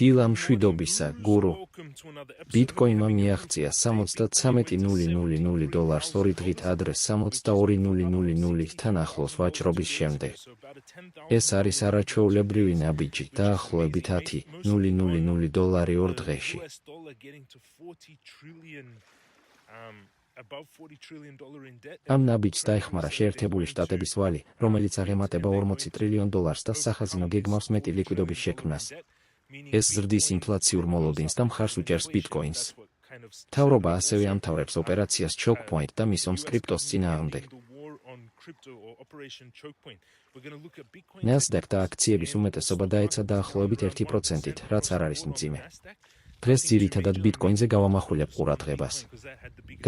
დილა მშვიდობისა, გურუ. ბიტკოინმა მიაღწია $73,000 2 დღით ადრე 62,000-თან ახლოს ვაჭრობის შემდეგ. ეს არის არაჩვეულებრივი ნაბიჯი, დაახლოებით $10,000 2 დღეში. ამ ნაბიჯს დაეხმარა შეერთებული შტატების ვალი, რომელიც აღემატება $40 ტრილიონ და სახაზინო გეგმავს მეტი ლიკვიდობის შექმნას. ეს ზრდის ინფლაციურ მოლოდინს და მხარს უჭერს ბიტკოინს. მთავრობა ასევე ამთავრებს ოპერაციას Choke Point და მისვამს კრიპტოს წინააღმდეგ. NASDAQ და აქციების უმეტესობა დაეცა დაახლოებით 1%-ით, რაც არ არის მძიმე. დღეს ძირითადად ბიტკოინზე გავამახვილებ ყურადღებას.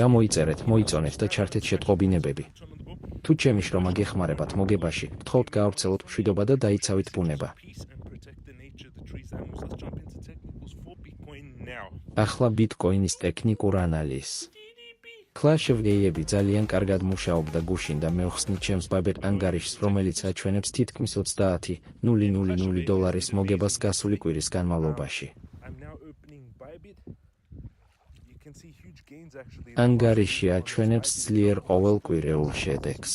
გამოიწერეთ, მოიწონეთ და ჩართეთ შეტყობინებები. თუ ჩემი შრომა გეხმარებათ მოგებაში, გთხოვთ გაავრცელოთ მშვიდობა და დაიცავით ბუნება. ახლა ბიტკოინის ტექნიკურ ანალიზს. Clash of AI-ები ძალიან კარგად მუშაობდა გუშინ და მე ვხსნით ჩემს ბაბეტ ანგარიშს, რომელიც აჩვენებს თითქმის $30,000 მოგებას გასული კვირის განმავლობაში. ანგარიში აჩვენებს ძლიერ ყოველკვირეულ შედეგს.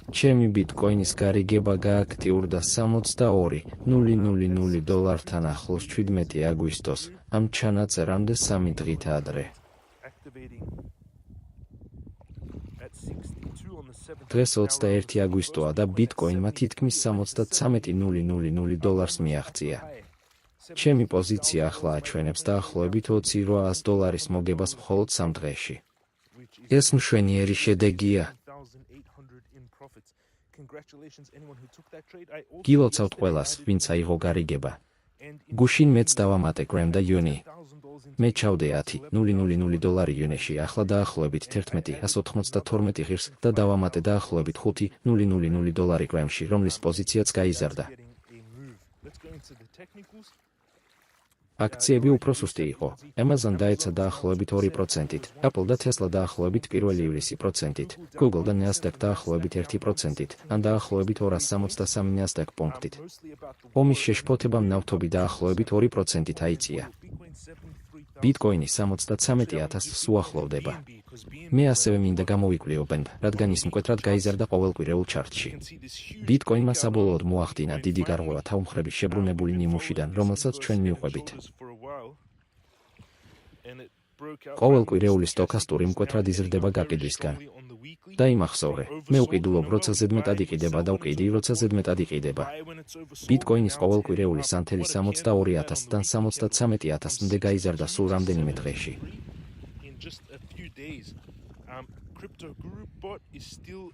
ჩემი ბიტკოინის გარიგება გააქტიურდა $62,000-თან ახლოს 17 აგვისტოს, ამ ჩანაწერამდე 3 დღით ადრე. დღეს 21 აგვისტოა და ბიტკოინმა თითქმის $63,000 მიაღწია. ჩემი პოზიცია ახლა აჩვენებს დაახლოებით $28,000 მოგებას მხოლოდ 3 დღეში. ეს მშვენიერი შედეგია. გილოცავთ ყველას, ვინც აიღო გარიგება. გუშინ მეც დავამატე გრემ და იუნი. მე ჩავდე $10,000 იუნეში, ახლა დაახლოებით 11,192 ღირს და დავამატე დაახლოებით $5,000 გრემში, რომლის პოზიციაც გაიზარდა. აქციები უფრო სუსტი იყო. Amazon დაეცა დაახლოებით 2%-ით, Apple და Tesla დაახლოებით 1 ივლისი %-ით, Google და NASDAQ დაახლოებით 1%-ით, ან დაახლოებით 263 NASDAQ პუნქტით. ომის შეშფოთებამ ნავთობი დაახლოებით 2%-ით აიწია. ბიტკოინი 73,000-ს უახლოვდება. მე ასევე მინდა გამოვიკვლიო BNB, რადგან ის მკვეთრად გაიზარდა ყოველკვირეულ ჩარტში. ბიტკოინმა საბოლოოდ მოახდინა დიდი გარღვევა თავმხრების შებრუნებული ნიმუშიდან, რომელსაც ჩვენ მივყვებით. ყოველკვირეული სტოქასტური მკვეთრად იზრდება გაყიდვისგან. დაიმახსოვრე, მე ვყიდულობ, როცა ზედმეტად იყიდება და ვყიდი, როცა ზედმეტად იყიდება. ბიტკოინის ყოველკვირეული სანთელი 62,000-დან 73,000-მდე გაიზარდა სულ რამდენიმე დღეში.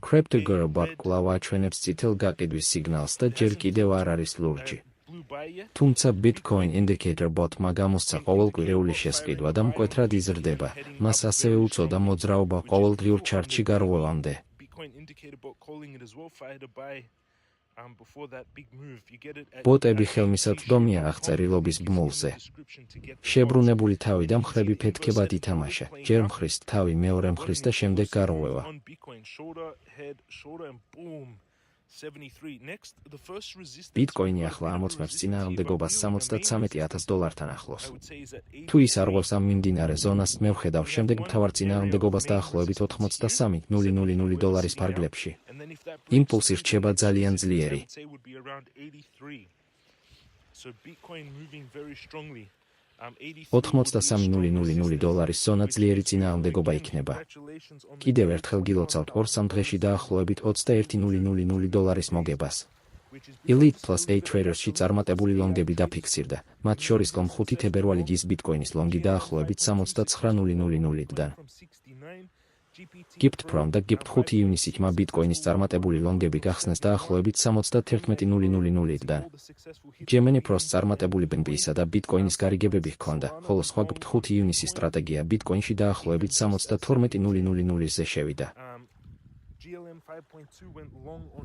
Cryptoguru bot კვლავ აჩვენებს წითელ გაყიდვის სიგნალს და ჯერ კიდევ არ არის ლურჯი. თუმცა Bitcoin Indicator bot-მა გამოსცა ყოველკვირეული შესყიდვა და მკვეთრად იზრდება, მას ასევე უწოდა მოძრაობა ყოველდღიურ ჩარტში გარღვევამდე. ბოტები ხელმისაწვდომია აღწერილობის ბმულზე. შებრუნებული თავი და მხრები ფეთქებად ითამაშა, ჯერ მხრის თავი, მეორე მხრის და შემდეგ გარღვევა. ბიტკოინი ახლა ამოწმებს წინააღმდეგობას $73,000-თან ახლოს. თუ ის არ ღვევს ამ მიმდინარე ზონას, მე ვხედავ შემდეგ მთავარ წინააღმდეგობას დაახლოებით $80,000 ფარგლებში. იმპულსი რჩება ძალიან ძლიერი. $83,000 ზონა ძლიერი წინააღმდეგობა იქნება. კიდევ ერთხელ გილოცავთ 2-3 დღეში დაახლოებით $21,000 მოგებას. Elite Plus A Traders-ში წარმატებული ლონგები დაფიქსირდა, მათ შორის ლონგ 5 თებერვალის ბიტკოინის ლონგი დაახლოებით $69,000-დან. Gift Prom და Gift 5 ივნისითმა ბიტკოინის წარმატებული ლონგები გახსნეს დაახლოებით $71,000-დან. Gemini Pros წარმატებული BNB-ისა და ბიტკოინის გარიგებები ჰქონდა, ხოლო სხვა Gift 5 ივნისის სტრატეგია ბიტკოინში დაახლოებით $72,000-ზე შევიდა.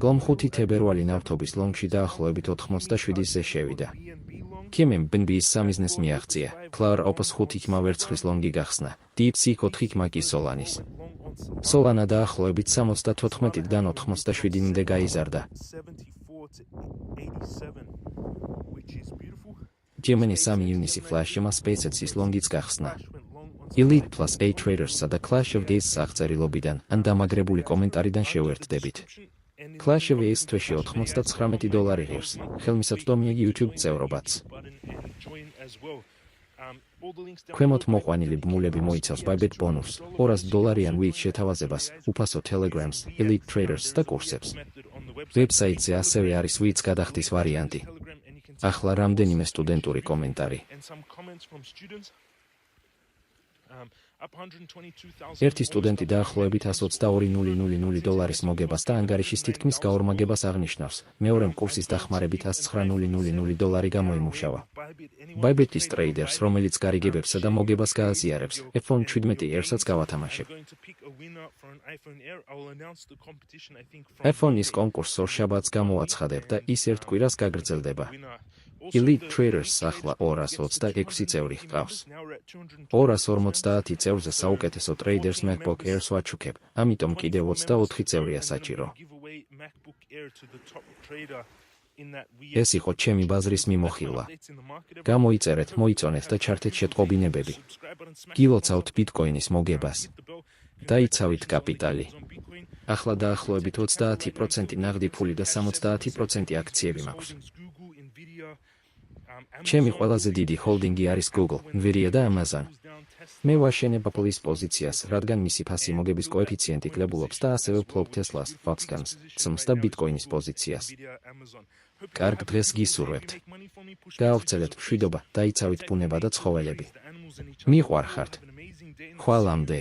GLOM 5 თებერვალი ნავთობის ლონგში დაახლოებით 87-ზე შევიდა. Kimim BNB-ის სამიზნეს მიაღწია, Cloud Opus 5-მა ვერცხლის ლონგი გახსნა, DeepSeek 4-მა კი Solanis. Solana დაახლოებით 74-დან 87-მდე გაიზარდა. Gemini 3 ივნისი Flash-მა SpaceX-ის ლონგიც გახსნა. Elite Plus A Traders-სა და Clash of Days აღწერილობიდან ან დამაგრებული კომენტარიდან შევერთდებით. Clash of Days თვეში $99 ღირს, ხელმისაწვდომია YouTube წევრობაც. ქვემოთ მოყვანილი ბმულები მოიცავს Bybit ბონუსს, $200 Witch შეთავაზებას, უფასო Telegrams, Elite Traders და კურსებს. ვებსაიტზე ასევე არის Witch გადახდის ვარიანტი. ახლა რამდენიმე სტუდენტური კომენტარი. ერთი სტუდენტი დაახლოებით $122,000 მოგებას და ანგარიშის თითქმის გაორმაგებას აღნიშნავს. მეორემ კურსის დახმარებით $109,000 გამოიმუშავა. Bybit-ის ტრეიდერს, რომელიც გარიგებებსა და მოგებას გააზიარებს, iPhone 17 Air-საც გავათამაშებ. iPhone-ის კონკურსს ორშაბათს გამოვაცხადებ და ის ერთ კვირას გაგრძელდება. Elite Traders ახლა 226 წევრი ჰყავს. 250 წევრზე საუკეთესო ტრეიდერს MacBook Air-ს ვაჩუქებ, ამიტომ კიდევ 24 წევრია საჭირო. ეს იყო ჩემი ბაზრის მიმოხილვა. გამოიწერეთ, მოიწონეთ და ჩართეთ შეტყობინებები. გილოცავთ ბიტკოინის მოგებას. დაიცავით კაპიტალი. ახლა დაახლოებით 30% ნაღდი ფული და 70% აქციები მაქვს. ჩემი ყველაზე დიდი ჰოლდინგი არის Google, Nvidia და Amazon. მე ვაშენებ Apple-ის პოზიციას, რადგან მისი ფასი მოგების კოეფიციენტი კლებულობს და ასევე ვფლობ Tesla-ს, Foxconn-ს, CME-ს და ბიტკოინის პოზიციას. კარგ დღეს გისურვებთ. გაავრცელეთ მშვიდობა, დაიცავით ბუნება და ცხოველები. მიყვარხართ. ხვალამდე.